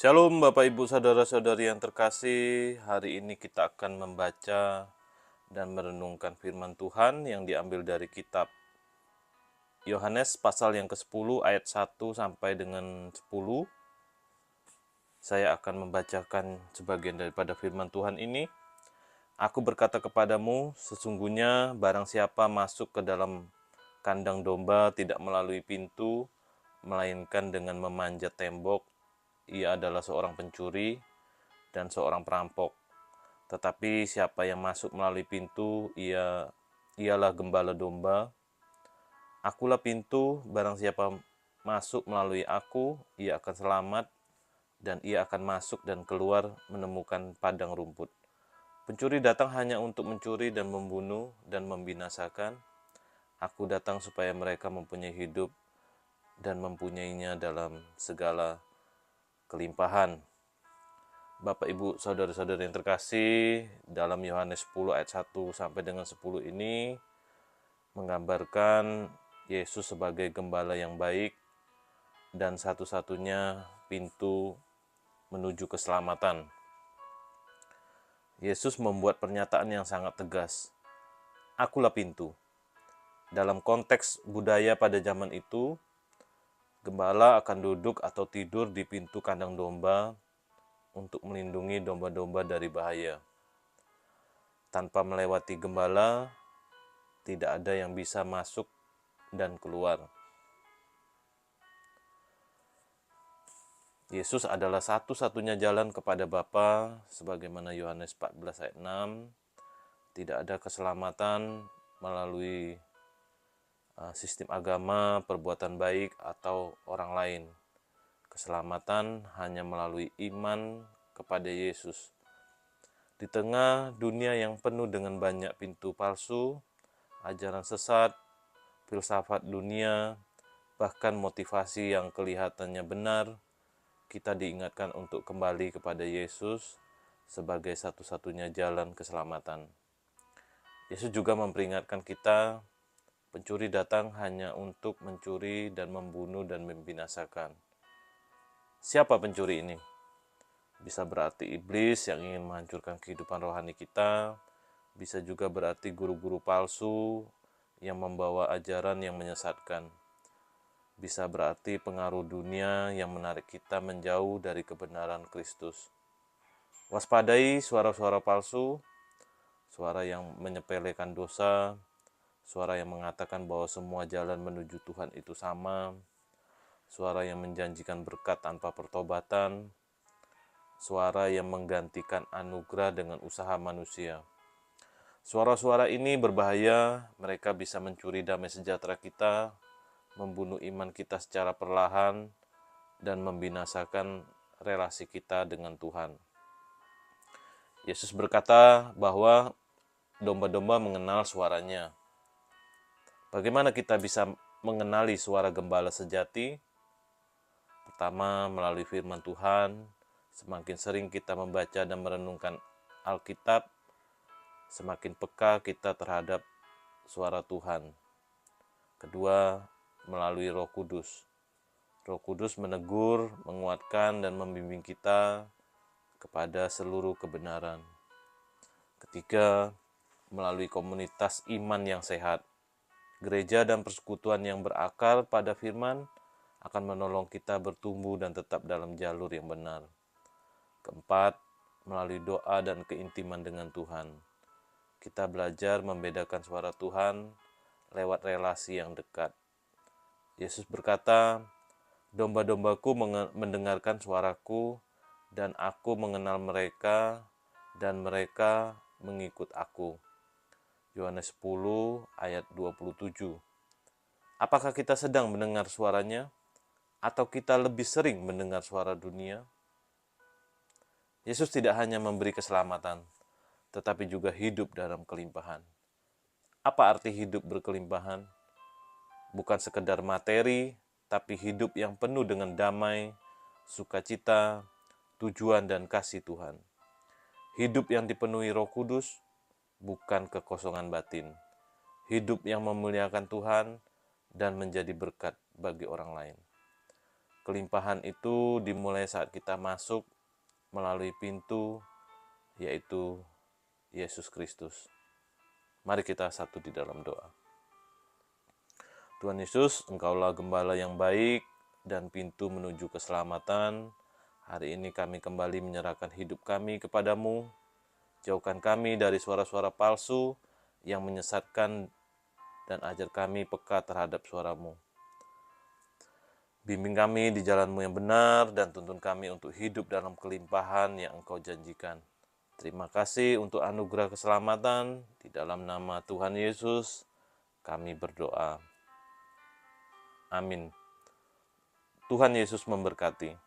Shalom Bapak Ibu Saudara-saudari yang terkasih. Hari ini kita akan membaca dan merenungkan firman Tuhan yang diambil dari kitab Yohanes pasal yang ke-10 ayat 1 sampai dengan 10. Saya akan membacakan sebagian daripada firman Tuhan ini. Aku berkata kepadamu, sesungguhnya barang siapa masuk ke dalam kandang domba tidak melalui pintu, melainkan dengan memanjat tembok, ia adalah seorang pencuri dan seorang perampok. Tetapi siapa yang masuk melalui pintu, ialah gembala domba. Akulah pintu, barang siapa masuk melalui aku, ia akan selamat, dan ia akan masuk dan keluar menemukan padang rumput. Pencuri datang hanya untuk mencuri dan membunuh dan membinasakan. Aku datang supaya mereka mempunyai hidup dan mempunyainya dalam segala kelimpahan. Bapak Ibu Saudara-saudari yang terkasih, dalam Yohanes 10 ayat 1 sampai dengan 10 ini menggambarkan Yesus sebagai gembala yang baik dan satu-satunya pintu menuju keselamatan. Yesus membuat pernyataan yang sangat tegas. Akulah pintu. Dalam konteks budaya pada zaman itu, gembala akan duduk atau tidur di pintu kandang domba untuk melindungi domba-domba dari bahaya. Tanpa melewati gembala, tidak ada yang bisa masuk dan keluar. Yesus adalah satu-satunya jalan kepada Bapa, sebagaimana Yohanes 14 ayat 6. Tidak ada keselamatan melalui sistem agama, perbuatan baik, atau orang lain. Keselamatan hanya melalui iman kepada Yesus. Di tengah dunia yang penuh dengan banyak pintu palsu, ajaran sesat, filsafat dunia, bahkan motivasi yang kelihatannya benar, kita diingatkan untuk kembali kepada Yesus sebagai satu-satunya jalan keselamatan. Yesus juga memperingatkan kita, pencuri datang hanya untuk mencuri dan membunuh dan membinasakan. Siapa pencuri ini? Bisa berarti iblis yang ingin menghancurkan kehidupan rohani kita, bisa juga berarti guru-guru palsu yang membawa ajaran yang menyesatkan. Bisa berarti pengaruh dunia yang menarik kita menjauh dari kebenaran Kristus. Waspadai suara-suara palsu, suara yang menyepelekan dosa, suara yang mengatakan bahwa semua jalan menuju Tuhan itu sama, suara yang menjanjikan berkat tanpa pertobatan, suara yang menggantikan anugerah dengan usaha manusia. Suara-suara ini berbahaya, mereka bisa mencuri damai sejahtera kita, membunuh iman kita secara perlahan, dan membinasakan relasi kita dengan Tuhan. Yesus berkata bahwa domba-domba mengenal suaranya. Bagaimana kita bisa mengenali suara gembala sejati? Pertama, melalui firman Tuhan. Semakin sering kita membaca dan merenungkan Alkitab, semakin peka kita terhadap suara Tuhan. Kedua, melalui Roh Kudus. Roh Kudus menegur, menguatkan, dan membimbing kita kepada seluruh kebenaran. Ketiga, melalui komunitas iman yang sehat. Gereja dan persekutuan yang berakar pada firman akan menolong kita bertumbuh dan tetap dalam jalur yang benar. Keempat, melalui doa dan keintiman dengan Tuhan. Kita belajar membedakan suara Tuhan lewat relasi yang dekat. Yesus berkata, domba-dombaku mendengarkan suaraku, dan aku mengenal mereka, dan mereka mengikut aku. Yohanes 10 ayat 27. Apakah kita sedang mendengar suaranya, atau kita lebih sering mendengar suara dunia? Yesus tidak hanya memberi keselamatan, tetapi juga hidup dalam kelimpahan. Apa arti hidup berkelimpahan? Bukan sekedar materi, tapi hidup yang penuh dengan damai, sukacita, tujuan, dan kasih Tuhan. Hidup yang dipenuhi Roh Kudus, bukan kekosongan batin. Hidup yang memuliakan Tuhan dan menjadi berkat bagi orang lain. Kelimpahan itu dimulai saat kita masuk melalui pintu, yaitu Yesus Kristus. Mari kita satu di dalam doa. Tuhan Yesus, Engkaulah gembala yang baik dan pintu menuju keselamatan. Hari ini kami kembali menyerahkan hidup kami kepadamu. Jauhkan kami dari suara-suara palsu yang menyesatkan dan ajar kami peka terhadap suaramu. Bimbing kami di jalanmu yang benar dan tuntun kami untuk hidup dalam kelimpahan yang Engkau janjikan. Terima kasih untuk anugerah keselamatan. Di dalam nama Tuhan Yesus kami berdoa. Amin. Tuhan Yesus memberkati.